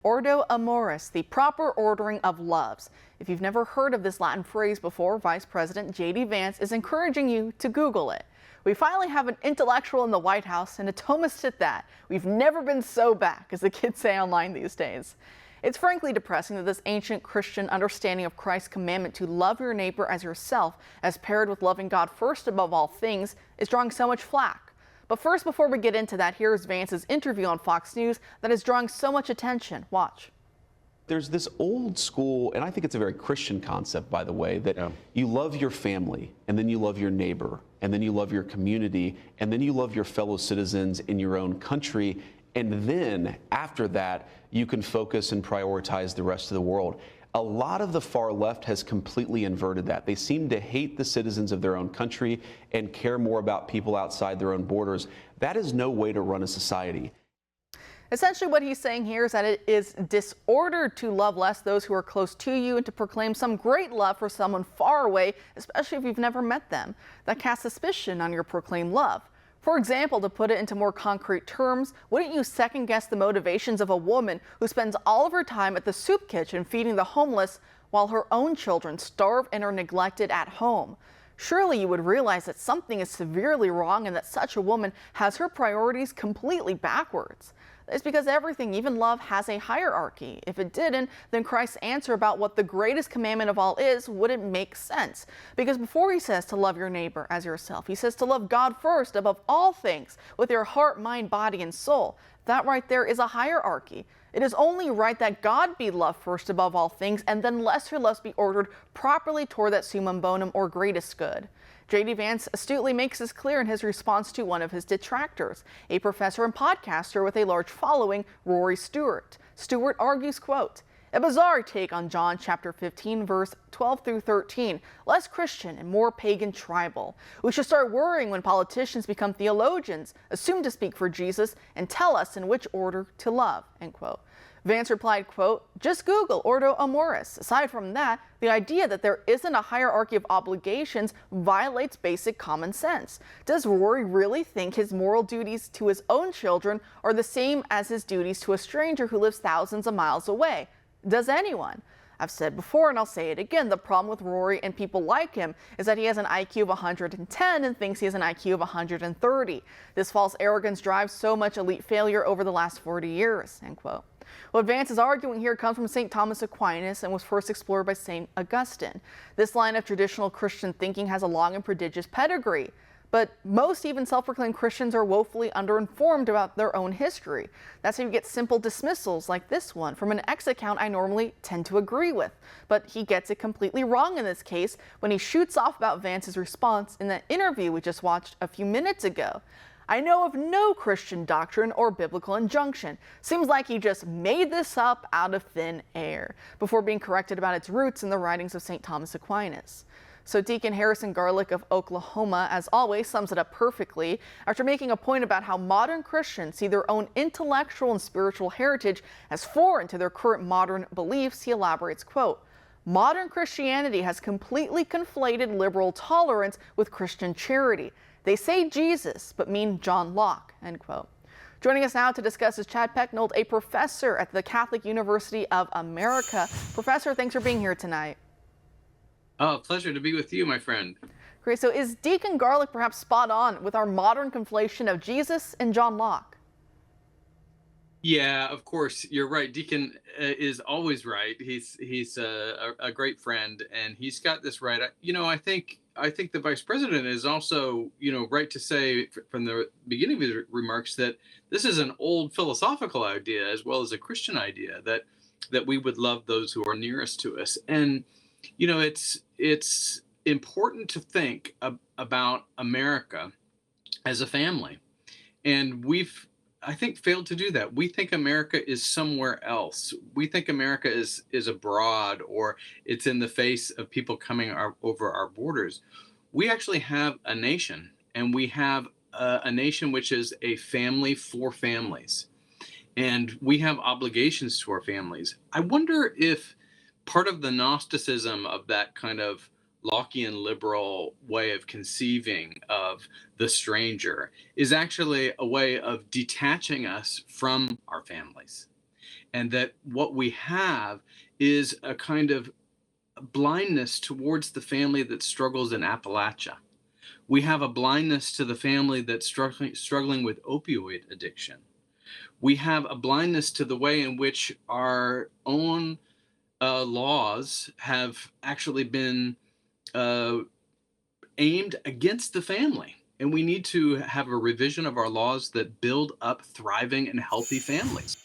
Ordo Amoris, the proper ordering of loves. If you've never heard of this Latin phrase before, Vice President J.D. Vance is encouraging you to Google it. We finally have an intellectual in the White House, and a Thomist at that. We've never been so back, as the kids say online these days. It's frankly depressing that this ancient Christian understanding of Christ's commandment to love your neighbor as yourself, as paired with loving God first above all things, is drawing so much flack. But first, before we get into that, here's Vance's interview on Fox News that is drawing so much attention. Watch. There's this old school, and I think it's a very Christian concept, by the way, that you love your family, and then you love your neighbor, and then you love your community, and then you love your fellow citizens in your own country, and then after that, you can focus and prioritize the rest of the world. A lot of the far left has completely inverted that. They seem to hate the citizens of their own country and care more about people outside their own borders. That is no way to run a society. Essentially what he's saying here is that it is disordered to love less those who are close to you and to proclaim some great love for someone far away, especially if you've never met them. That casts suspicion on your proclaimed love. For example, to put it into more concrete terms, wouldn't you second guess the motivations of a woman who spends all of her time at the soup kitchen feeding the homeless while her own children starve and are neglected at home? Surely you would realize that something is severely wrong and that such a woman has her priorities completely backwards. It's because everything, even love, has a hierarchy. If it didn't, then Christ's answer about what the greatest commandment of all is wouldn't make sense. Because before he says to love your neighbor as yourself, he says to love God first above all things with your heart, mind, body, and soul. That right there is a hierarchy. It is only right that God be loved first above all things, and then lesser loves be ordered properly toward that summum bonum or greatest good. J.D. Vance astutely makes this clear in his response to one of his detractors, a professor and podcaster with a large following, Rory Stewart. Stewart argues, quote, a bizarre take on John chapter 15, verse 12 through 13, less Christian and more pagan tribal. We should start worrying when politicians become theologians, assume to speak for Jesus, and tell us in which order to love, end quote. Vance replied, quote, just Google Ordo Amoris. Aside from that, the idea that there isn't a hierarchy of obligations violates basic common sense. Does Rory really think his moral duties to his own children are the same as his duties to a stranger who lives thousands of miles away? Does anyone? I've said before and I'll say it again, the problem with Rory and people like him is that he has an IQ of 110 and thinks he has an IQ of 130. This false arrogance drives so much elite failure over the last 40 years, end quote. What Vance is arguing here comes from St. Thomas Aquinas and was first explored by St. Augustine. This line of traditional Christian thinking has a long and prodigious pedigree. But most even self-proclaimed Christians are woefully underinformed about their own history. That's how you get simple dismissals like this one from an ex-account I normally tend to agree with. But he gets it completely wrong in this case when he shoots off about Vance's response in that interview we just watched a few minutes ago. I know of no Christian doctrine or biblical injunction. Seems like he just made this up out of thin air, before being corrected about its roots in the writings of St. Thomas Aquinas. So Deacon Harrison Garlick of Oklahoma, as always, sums it up perfectly. After making a point about how modern Christians see their own intellectual and spiritual heritage as foreign to their current modern beliefs, he elaborates, quote, modern Christianity has completely conflated liberal tolerance with Christian charity. They say Jesus, but mean John Locke, end quote. Joining us now to discuss is Chad Pecknold, a professor at the Catholic University of America. Professor, thanks for being here tonight. Oh, pleasure to be with you, my friend. Great. So is Deacon Garlick perhaps spot on with our modern conflation of Jesus and John Locke? Yeah, of course, you're right. Deacon is always right. He's a great friend, and he's got this right. I think the vice president is also, right to say from the beginning of his remarks that this is an old philosophical idea as well as a Christian idea that we would love those who are nearest to us. And it's important to think about America as a family, and we've, I think, failed to do that. We think America is somewhere else. We think America is abroad, or it's in the face of people coming over our borders. We actually have a nation, and we have a nation which is a family for families, and we have obligations to our families. I wonder if part of the Gnosticism of that kind of Lockean liberal way of conceiving of the stranger is actually a way of detaching us from our families. and that what we have is a kind of blindness towards the family that struggles in Appalachia. We have a blindness to the family that's struggling with opioid addiction. We have a blindness to the way in which our own laws have actually been aimed against the family. And we need to have a revision of our laws that build up thriving and healthy families.